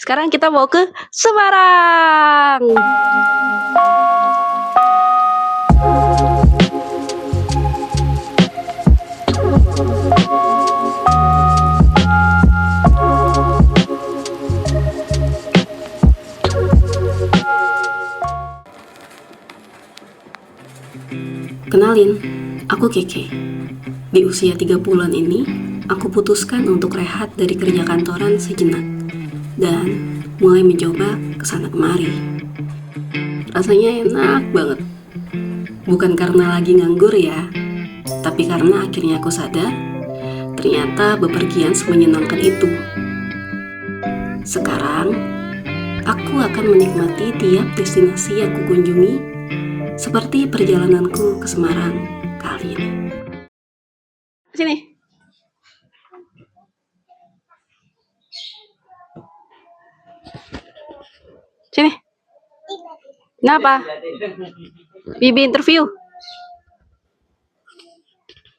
Sekarang kita mau ke Semarang. Kenalin, aku Keke. Di usia 3 bulan ini, aku putuskan untuk rehat dari kerja kantoran sejenak dan mulai mencoba kesana kemari. Rasanya enak banget. Bukan karena lagi nganggur ya, tapi karena akhirnya aku sadar ternyata bepergian semenyenangkan itu. Sekarang, aku akan menikmati tiap destinasi yang kukunjungi seperti perjalananku ke Semarang kali ini. Sini. Sini. Kenapa? Bibi interview.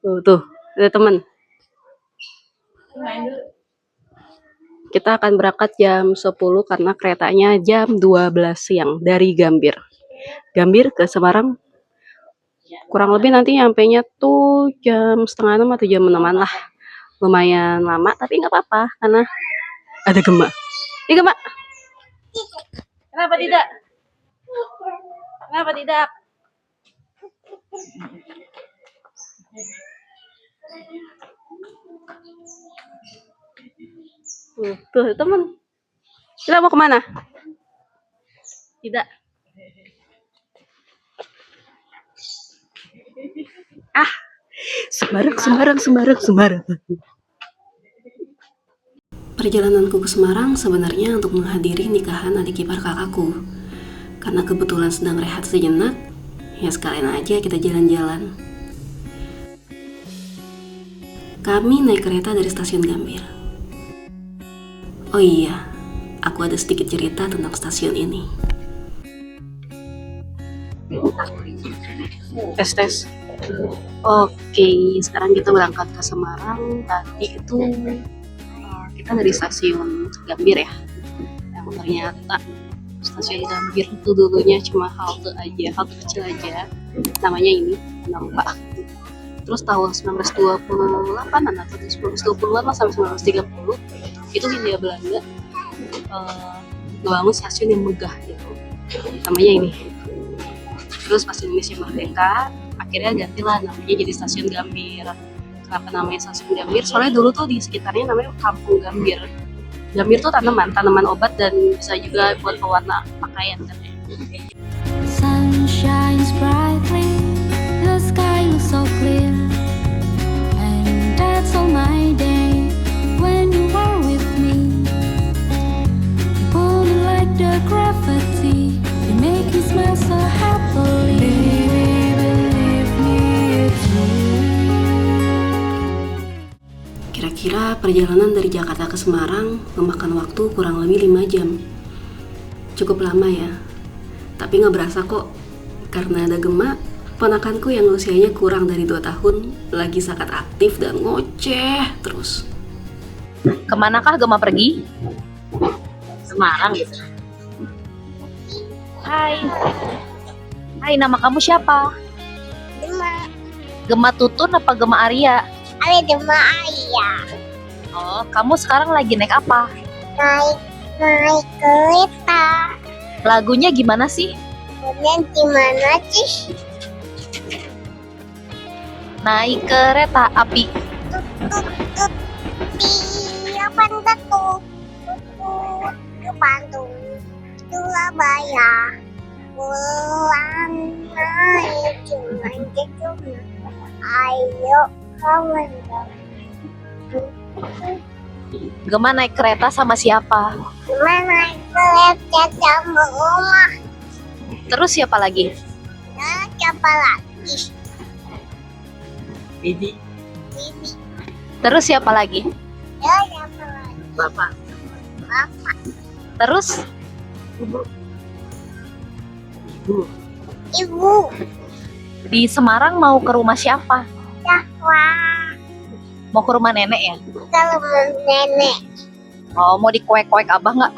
Tuh, ada teman. Kita akan berangkat jam 10 karena keretanya jam 12 siang dari Gambir. Gambir ke Semarang kurang lebih nanti nyampainya tuh jam setengah 6 atau jam 6-an lah. Lumayan lama, tapi nggak apa-apa karena ada Gema. Ini Gema. Kenapa tidak? Kenapa tidak? Tuh teman. Kita mau kemana? Tidak. Semarang. Perjalananku ke Semarang sebenarnya untuk menghadiri nikahan adik ipar kakakku. Karena kebetulan sedang rehat sejenak, ya sekalian aja kita jalan-jalan. Kami naik kereta dari stasiun Gambir. Oh iya, aku ada sedikit cerita tentang stasiun ini. Tes. Oke, sekarang kita berangkat ke Semarang. Tadi itu kita dari stasiun Gambir ya. Yang ternyata stasiun Gambir itu dulunya cuma halte kecil aja. Namanya ini, nampak. Terus tahun 1928 atau 1920-an lah sampai 1930 itu Hindia Belanda ngebangun stasiun yang megah gitu. Namanya ini. Terus pas Indonesia merdeka, akhirnya gantilah namanya jadi stasiun Gambir. Kenapa namanya stasiun Gambir? Soalnya dulu tuh di sekitarnya namanya Kampung Gambir. Gambir tuh tanaman obat dan bisa juga buat pewarna pakaian katanya. Sun shines brightly, the sky looks so clear, and that's all my day when you are with me. You pull me like the gravity, you make me smile so happily. Baby, believe me, it's true. Kira-kira perjalanan dari Jakarta ke Semarang memakan waktu kurang lebih 5 jam. Cukup lama ya, tapi nggak berasa kok. Karena ada Gema, ponakanku yang usianya kurang dari 2 tahun, lagi sangat aktif dan ngoceh terus. Kemanakah Gema pergi? Semarang gitu. Hai, nama kamu siapa? Gema Tutun apa Gema Arya? Gema Arya. Oh, kamu sekarang lagi naik apa? Naik kereta. Lagunya gimana sih? Kemudian gimana sih? Naik kereta api. Siapa tuh? Ke Bandung, Surabaya. Pulang naik cuma. Ayo kawan. Gema naik kereta sama siapa? Naik kereta sama Oma. Terus siapa lagi? Ya, siapa lagi? Bibi. Bibi. Terus siapa lagi? Ya, siapa lagi? Bapak. Terus Ibu. Di Semarang mau ke rumah siapa? Wah, Mau ke rumah nenek ya? kalau nenek. Oh, mau dikuek-kuek abah nggak?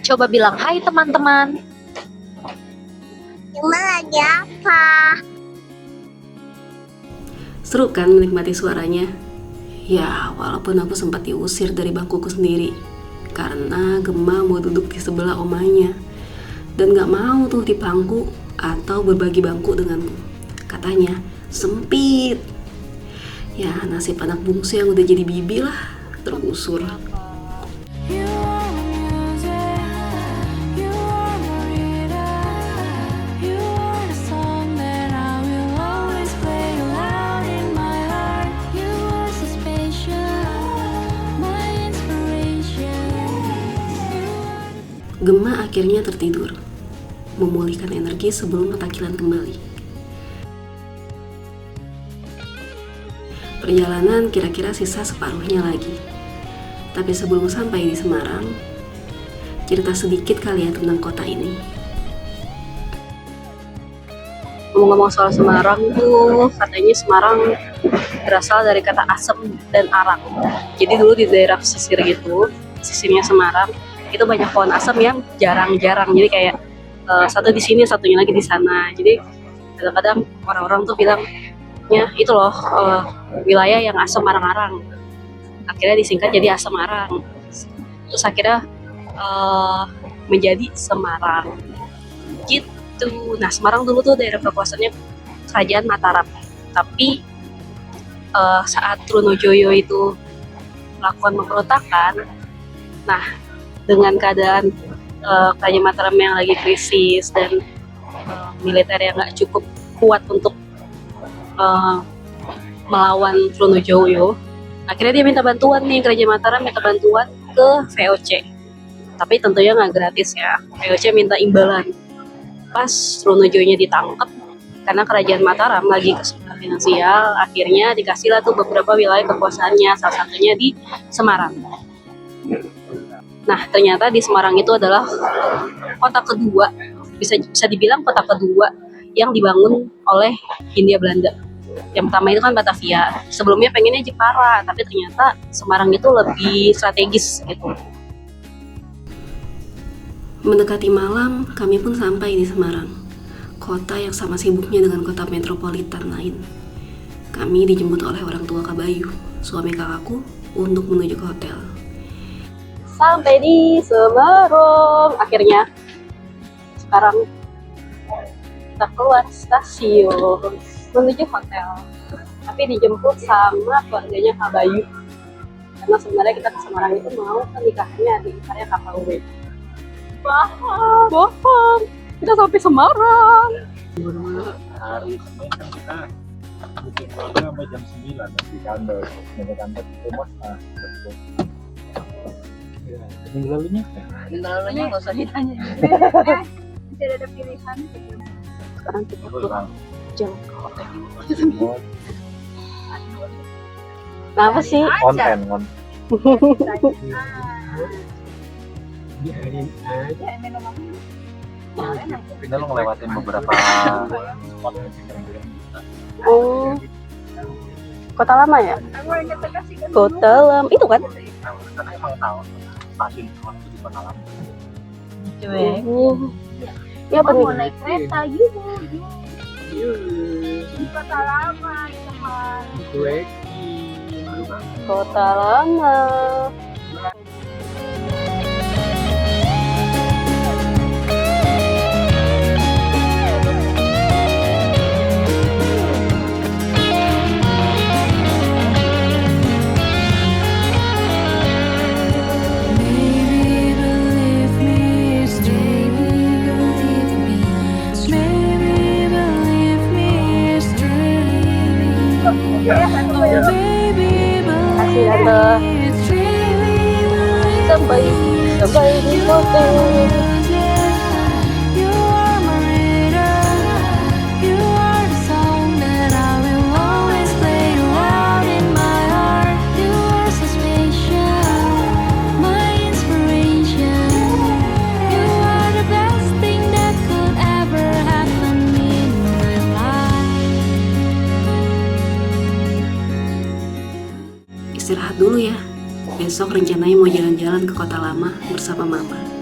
Coba bilang hai teman-teman. Cuma lagi apa? Seru kan menikmati suaranya? Ya, walaupun aku sempat diusir dari bangkuku sendiri karena Gemma mau duduk di sebelah omanya dan gak mau tuh di bangku atau berbagi bangku denganku. Katanya sempit. Ya, nasib anak bungsu yang udah jadi bibi lah, tergusur. You are music, you are Marita, you are the song that I will always play loud in my heart. You are so special, my inspiration. Gemma akhirnya tertidur, memulihkan energi sebelum petakilan kembali. Perjalanan kira-kira sisa separuhnya lagi. Tapi sebelum sampai di Semarang, cerita sedikit kali ya tentang kota ini. Ngomong-ngomong soal Semarang tuh, katanya Semarang berasal dari kata asem dan arang. Jadi dulu di daerah pesisir gitu, pesisirnya Semarang, itu banyak pohon asem yang jarang-jarang. Jadi kayak satu di sini, satunya lagi di sana. Jadi kadang-kadang orang-orang tuh bilang, ya itu loh wilayah yang asam arang-arang, akhirnya disingkat jadi Asam Arang, terus akhirnya menjadi Semarang gitu. Nah, Semarang dulu tuh daerah kekuasaannya Kerajaan Mataram, tapi saat Trunojoyo itu melakukan pemberontakan, nah dengan keadaan Kerajaan Mataram yang lagi krisis dan militer yang nggak cukup kuat untuk melawan Trunojoyo, akhirnya dia minta bantuan nih, Kerajaan Mataram minta bantuan ke VOC, tapi tentunya nggak gratis ya. VOC minta imbalan. Pas Trunojoyo-nya ditangkap karena Kerajaan Mataram lagi kesulitan finansial, akhirnya dikasihlah tuh beberapa wilayah kekuasaannya, salah satunya di Semarang. Nah, ternyata di Semarang itu adalah kota kedua, bisa dibilang kota kedua yang dibangun oleh Hindia Belanda. Yang pertama itu kan Batavia, sebelumnya pengennya Jepara, tapi ternyata Semarang itu lebih strategis gitu. Mendekati malam, kami pun sampai di Semarang, kota yang sama sibuknya dengan kota metropolitan lain. Kami dijemput oleh orang tua Kak Bayu, suami kakakku, untuk menuju ke hotel. Sampai di Semarang akhirnya. Sekarang kita keluar stasiun menuju hotel, tapi dijemput sama keluarganya Kak Bayu, karena sebenarnya kita ke Semarang itu mau ke nikahannya adik iparnya Kak Bayu. Bohong, kita sampai Semarang. Hari Senin kan kita butuh keluarga sampai jam 9 di kantor. Dari kantor ke rumah, betul. Minggu lalunya Nggak usah ditanya. Tidak ada pilihan. Sekarang kita pulang. jalan ke hotel. Nah, apa sih? Konten. Kita lo ngelewatin beberapa spot yang kira-kira bisa. Oh, Kota Lama ya? Kota Lama itu kan? Karena emang tahu stasiun itu di Kota Lama. Ya apa Mau nih? naik kereta gitu. Di Kota Lama itu mah. Kota Lama. Maybe believe me, stay, believe me. Maybe believe me, stay. Oh, baby, Kasih believe Tante. me, stay. Sampai di hotel. You are Marita, you are the song that I will always play loud in my heart. You are so special, my inspiration. You are the best thing that could ever happen in my life. Istirahat dulu ya. Besok rencananya mau jalan-jalan ke Kota Lama bersama Mama.